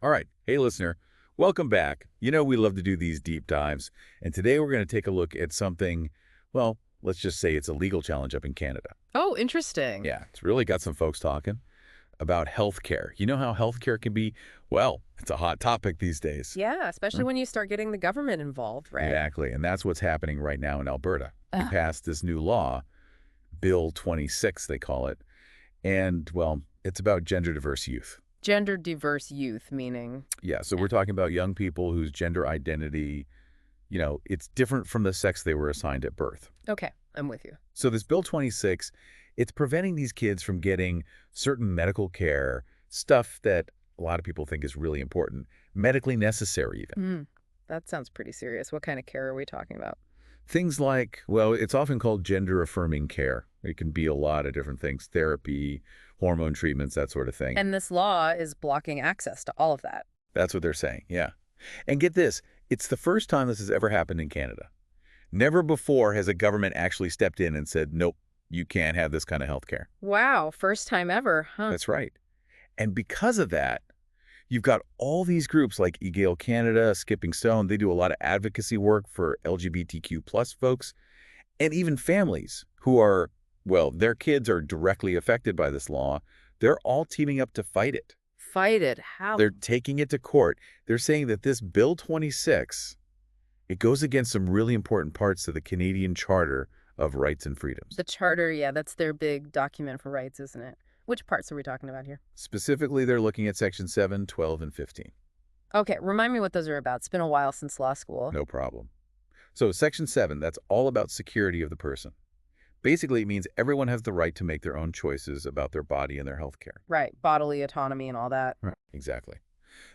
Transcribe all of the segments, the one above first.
All right. Hey, listener. Welcome back. You know, we love to do these deep dives. And today we're going to take a look at something, well, let's just say it's a legal challenge up in Canada. Oh, interesting. Yeah, it's really got some folks talking about healthcare. You know how healthcare can be, well, it's a hot topic these days. Yeah, especially Mm. when you start getting the government involved, right? Exactly. And that's what's happening right now in Alberta. We Ugh. passed this new law, Bill 26, they call it. And, well, it's about gender diverse youth. Gender diverse youth, meaning. Yeah, so we're talking about young people whose gender identity, it's different from the sex they were assigned at birth. Okay, I'm with you. So this Bill 26, it's preventing these kids from getting certain medical care, stuff that a lot of people think is really important, medically necessary even. That sounds pretty serious. What kind of care are we talking about? Things like, well, it's often called gender-affirming care. It can be a lot of different things, therapy, hormone treatments, that sort of thing. And this law is blocking access to all of that. That's what they're saying, yeah. And get this, it's the first time this has ever happened in Canada. Never before has a government actually stepped in and said, nope, you can't have this kind of health care. Wow, first time ever, huh? That's right. And because of that, you've got all these groups like Egale Canada, Skipping Stone. They do a lot of advocacy work for LGBTQ plus folks, and even families who are, well, their kids are directly affected by this law. They're all teaming up to fight it. Fight it. How? They're taking it to court. They're saying that this Bill 26, it goes against some really important parts of the Canadian Charter of Rights and Freedoms. The charter, yeah, that's their big document for rights, isn't it? Which parts are we talking about here? Specifically, they're looking at Section 7, 12, and 15. Okay, remind me what those are about. It's been a while since law school. No problem. So Section 7, that's all about security of the person. Basically, it means everyone has the right to make their own choices about their body and their health care. Right, bodily autonomy and all that. Right. Exactly.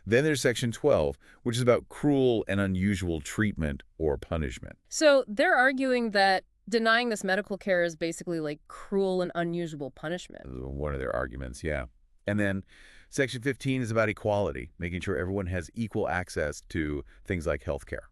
Then there's Section 12, which is about cruel and unusual treatment or punishment. So they're arguing that denying this medical care is basically like cruel and unusual punishment. One of their arguments, yeah. And then Section 15 is about equality, making sure everyone has equal access to things like health care.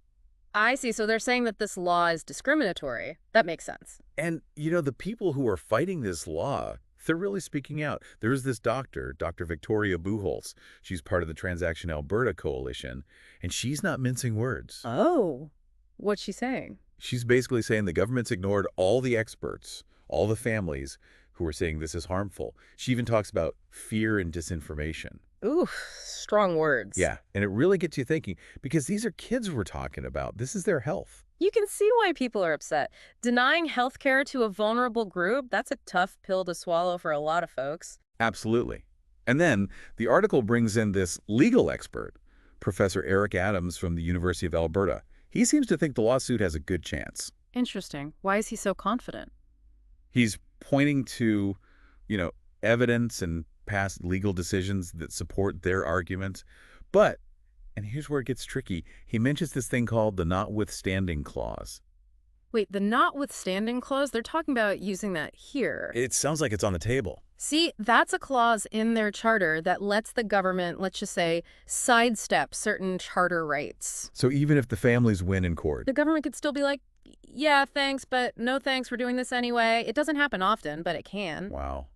I see. So they're saying that this law is discriminatory. That makes sense. And, the people who are fighting this law, they're really speaking out. There's this doctor, Dr. Victoria Buchholz. She's part of the Transaction Alberta Coalition, and she's not mincing words. Oh, what's she saying? She's basically saying the government's ignored all the experts, all the families who are saying this is harmful. She even talks about fear and disinformation. Ooh, strong words. Yeah, and it really gets you thinking, because these are kids we're talking about. This is their health. You can see why people are upset. Denying health care to a vulnerable group, that's a tough pill to swallow for a lot of folks. Absolutely. And then the article brings in this legal expert, Professor Eric Adams from the University of Alberta. He seems to think the lawsuit has a good chance. Interesting. Why is he so confident? He's pointing to, evidence and past legal decisions that support their arguments. But, and here's where it gets tricky, he mentions this thing called the notwithstanding clause. Wait, the notwithstanding clause? They're talking about using that here. It sounds like it's on the table. See, that's a clause in their charter that lets the government, let's just say, sidestep certain charter rights. So even if the families win in court, The government could still be like, yeah, thanks, but no thanks, we're doing this anyway. It doesn't happen often, but it can. wow,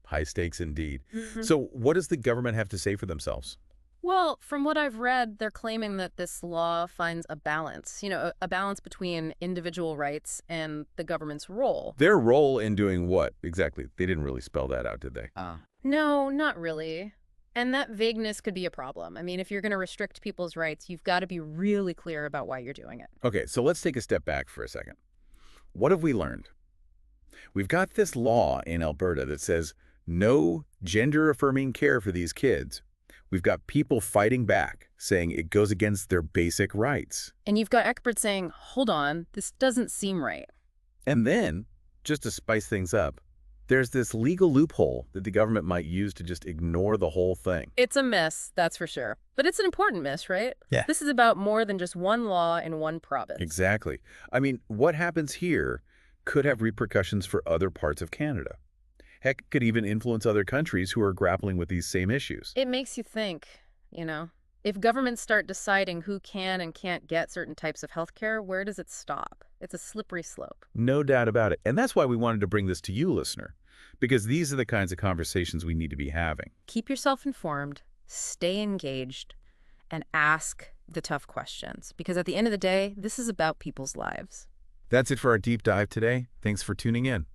high stakes indeed. Mhm. So what does the government have to say for themselves? Well, from what I've read, they're claiming that this law finds a balance, a balance between individual rights and the government's role. Their role in doing what exactly? They didn't really spell that out, did they? No, not really. And that vagueness could be a problem. I mean, if you're going to restrict people's rights, you've got to be really clear about why you're doing it. Okay, so let's take a step back for a second. What have we learned? We've got this law in Alberta that says no gender-affirming care for these kids. We've got people fighting back, saying it goes against their basic rights. And you've got experts saying, hold on, this doesn't seem right. And then, just to spice things up, there's this legal loophole that the government might use to just ignore the whole thing. It's a mess, that's for sure. But it's an important mess, right? Yeah. This is about more than just one law in one province. Exactly. I mean, what happens here could have repercussions for other parts of Canada. Heck, it could even influence other countries who are grappling with these same issues. It makes you think, if governments start deciding who can and can't get certain types of health care, where does it stop? It's a slippery slope. No doubt about it. And that's why we wanted to bring this to you, listener, because these are the kinds of conversations we need to be having. Keep yourself informed. stay engaged, and ask the tough questions. Because at the end of the day, this is about people's lives. That's it for our deep dive today. Thanks for tuning in.